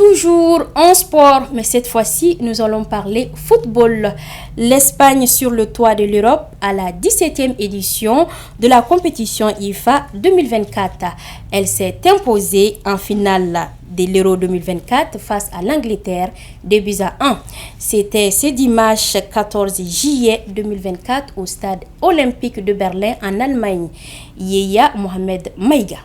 Toujours en sport, mais cette fois-ci, nous allons parler football. L'Espagne sur le toit de l'Europe à la 17e édition de la compétition IFA 2024. Elle s'est imposée en finale de l'Euro 2024 face à l'Angleterre, 2-1. C'était ce dimanche 14 juillet 2024 au stade olympique de Berlin en Allemagne. Yeya Mohamed Maïga.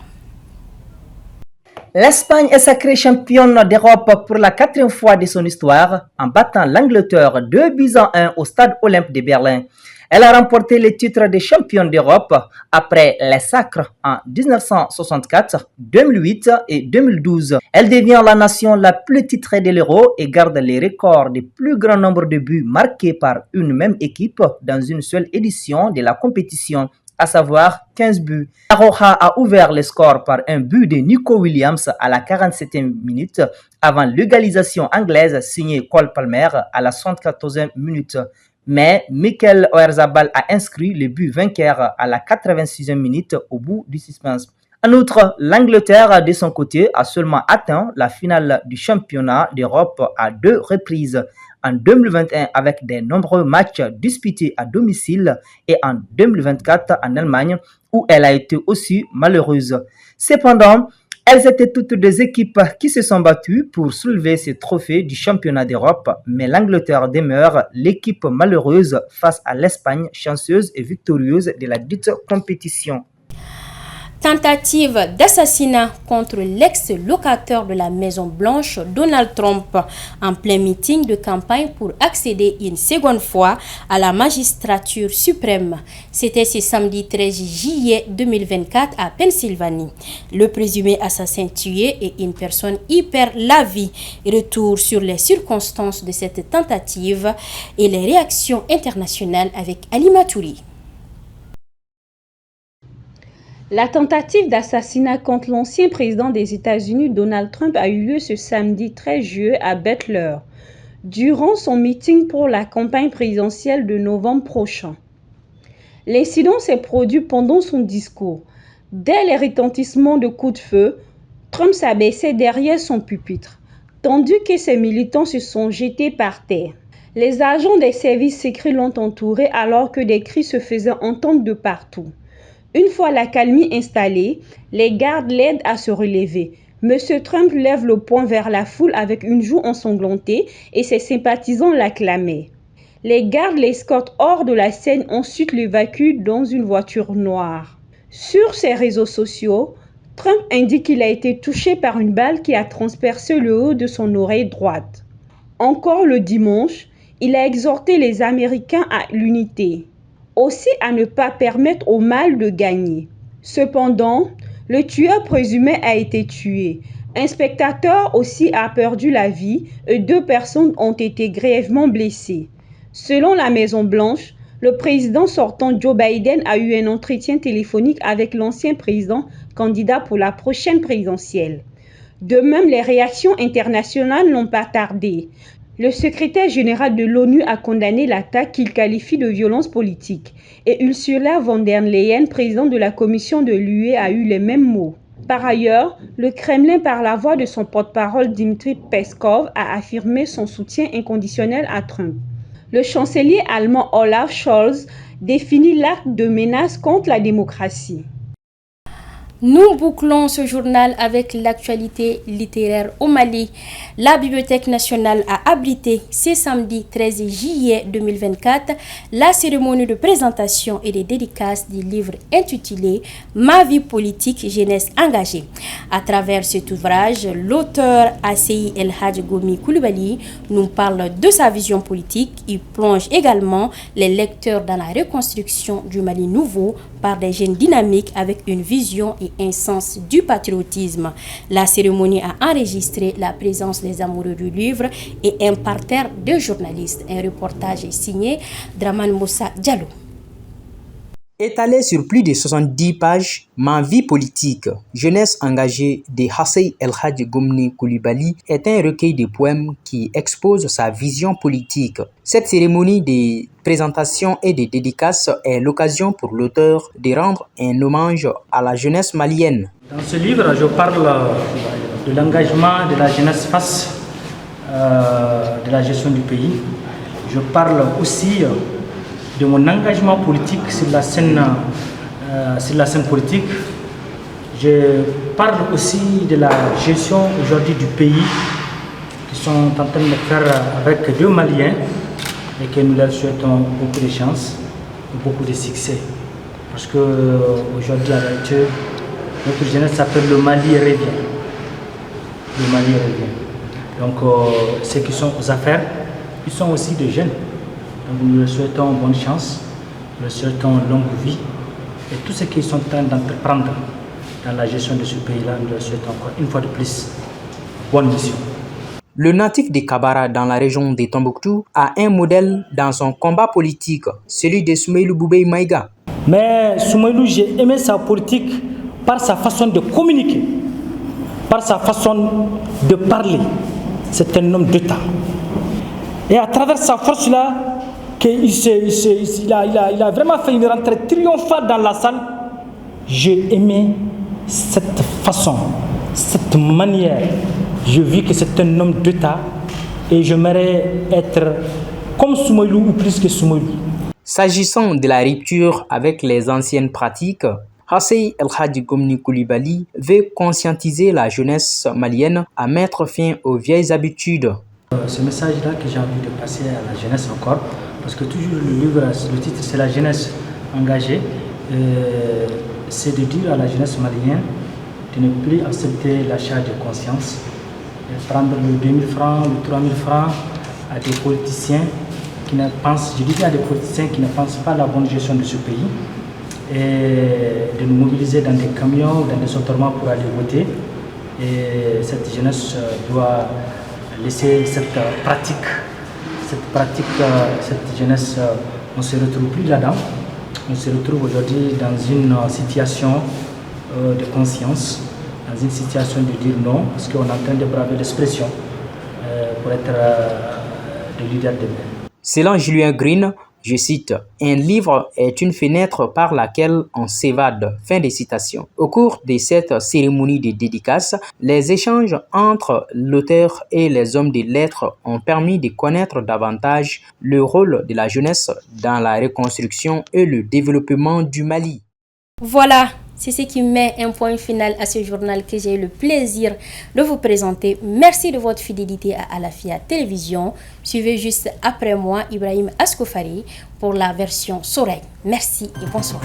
L'Espagne est sacrée championne d'Europe pour la 4e fois de son histoire en battant l'Angleterre 2-1 au stade olympique de Berlin. Elle a remporté le titre de championne d'Europe après les sacres en 1964, 2008 et 2012. Elle devient la nation la plus titrée de l'Euro et garde les records du plus grand nombre de buts marqués par une même équipe dans une seule édition de la compétition, à savoir 15 buts. La Roja a ouvert le score par un but de Nico Williams à la 47e minute avant l'égalisation anglaise signée Cole Palmer à la 74e minute. Mais Mikel Oyarzabal a inscrit le but vainqueur à la 86e minute au bout du suspense. En outre, l'Angleterre, de son côté, a seulement atteint la finale du championnat d'Europe à 2 reprises. En 2021 avec de nombreux matchs disputés à domicile et en 2024 en Allemagne où elle a été aussi malheureuse. Cependant, elles étaient toutes des équipes qui se sont battues pour soulever ce trophée du championnat d'Europe, mais l'Angleterre demeure l'équipe malheureuse face à l'Espagne chanceuse et victorieuse de la dite compétition. Tentative d'assassinat contre l'ex-locataire de la Maison-Blanche, Donald Trump, en plein meeting de campagne pour accéder une seconde fois à la magistrature suprême. C'était ce samedi 13 juillet 2024 à Pennsylvanie. Le présumé assassin tué est une personne hyper la vie. Retour sur les circonstances de cette tentative et les réactions internationales avec Ali Matouri. La tentative d'assassinat contre l'ancien président des États-Unis, Donald Trump, a eu lieu ce samedi 13 juillet à Butler, durant son meeting pour la campagne présidentielle de novembre prochain. L'incident s'est produit pendant son discours. Dès les retentissements de coups de feu, Trump s'abaissait derrière son pupitre, tandis que ses militants se sont jetés par terre. Les agents des services secrets l'ont entouré alors que des cris se faisaient entendre de partout. Une fois l'accalmie installée, les gardes l'aident à se relever. Monsieur Trump lève le poing vers la foule avec une joue ensanglantée et ses sympathisants l'acclamaient. Les gardes l'escortent hors de la scène, ensuite l'évacuent dans une voiture noire. Sur ses réseaux sociaux, Trump indique qu'il a été touché par une balle qui a transpercé le haut de son oreille droite. Encore le dimanche, il a exhorté les Américains à l'unité. Aussi à ne pas permettre au mal de gagner. Cependant, le tueur présumé a été tué. Un spectateur aussi a perdu la vie et 2 personnes ont été grièvement blessées. Selon la Maison-Blanche, le président sortant Joe Biden a eu un entretien téléphonique avec l'ancien président candidat pour la prochaine présidentielle. De même, les réactions internationales n'ont pas tardé. Le secrétaire général de l'ONU a condamné l'attaque qu'il qualifie de violence politique et Ursula von der Leyen, présidente de la commission de l'UE, a eu les mêmes mots. Par ailleurs, le Kremlin, par la voix de son porte-parole Dmitry Peskov, a affirmé son soutien inconditionnel à Trump. Le chancelier allemand Olaf Scholz définit l'acte de menace contre la démocratie. Nous bouclons ce journal avec l'actualité littéraire au Mali. La Bibliothèque nationale a abrité ce samedi 13 juillet 2024 la cérémonie de présentation et de dédicace du livre intitulé « Ma vie politique, jeunesse engagée ». À travers cet ouvrage, l'auteur Asseyi El Hadj Gomi Coulibaly nous parle de sa vision politique. Il plonge également les lecteurs dans la reconstruction du Mali nouveau par des jeunes dynamiques avec une vision et un sens du patriotisme. La cérémonie a enregistré la présence des amoureux du livre et un parterre de journalistes. Un reportage est signé Draman Moussa Diallo. Étalé sur plus de 70 pages, Ma vie politique, jeunesse engagée de Asseyi El Hadj Gomi Coulibaly est un recueil de poèmes qui expose sa vision politique. Cette cérémonie de présentation et de dédicace est l'occasion pour l'auteur de rendre un hommage à la jeunesse malienne. Dans ce livre, je parle de l'engagement de la jeunesse face de la gestion du pays. Je parle aussi de mon engagement politique sur la scène politique. Je parle aussi de la gestion aujourd'hui du pays qui sont en train de faire avec 2 Maliens et que nous leur souhaitons beaucoup de chance et beaucoup de succès. Parce qu'aujourd'hui, en réalité, notre jeunesse s'appelle le Mali revient. Le Mali revient. Donc, ceux qui sont aux affaires, ils sont aussi des jeunes. Donc, nous leur souhaitons bonne chance, nous leur souhaitons longue vie. Et tous ceux qui sont en train d'entreprendre dans la gestion de ce pays-là, nous leur souhaitons encore une fois de plus bonne mission. Le natif de Kabara dans la région de Tombouctou a un modèle dans son combat politique, celui de Soumaïlou Boubei Maïga. Mais Soumaïlou, j'ai aimé sa politique par sa façon de communiquer, par sa façon de parler. C'est un homme d'État. Et à travers sa force-là, il a vraiment fait une rentrée triomphale dans la salle. J'ai aimé cette façon, cette manière. Je vis que c'est un homme d'État et j'aimerais être comme Soumaïlou ou plus que Soumaïlou. S'agissant de la rupture avec les anciennes pratiques, Hassei El Hadji Gomni Koulibaly veut conscientiser la jeunesse malienne à mettre fin aux vieilles habitudes. Ce message-là que j'ai envie de passer à la jeunesse encore, parce que toujours le titre c'est la jeunesse engagée, c'est de dire à la jeunesse malienne de ne plus accepter l'achat de conscience, de prendre le 2000 francs, le 3000 francs à des politiciens qui ne pensent, je dis à des politiciens qui ne pensent pas à la bonne gestion de ce pays, et de nous mobiliser dans des camions, dans des soterrements pour aller voter. Et cette jeunesse doit laisser cette jeunesse, on ne se retrouve plus là-dedans. On se retrouve aujourd'hui dans une situation de conscience, dans une situation de dire non, parce qu'on est en train de braver l'expression pour être le leader demain. Selon Julien Green, je cite, « Un livre est une fenêtre par laquelle on s'évade ». Fin de citation. Au cours de cette cérémonie de dédicace, les échanges entre l'auteur et les hommes de lettres ont permis de connaître davantage le rôle de la jeunesse dans la reconstruction et le développement du Mali. Voilà, c'est ce qui met un point final à ce journal que j'ai eu le plaisir de vous présenter. Merci de votre fidélité à Alafia Télévision. Suivez juste après moi Ibrahim Askoufari pour la version Soreille. Merci et bonsoir.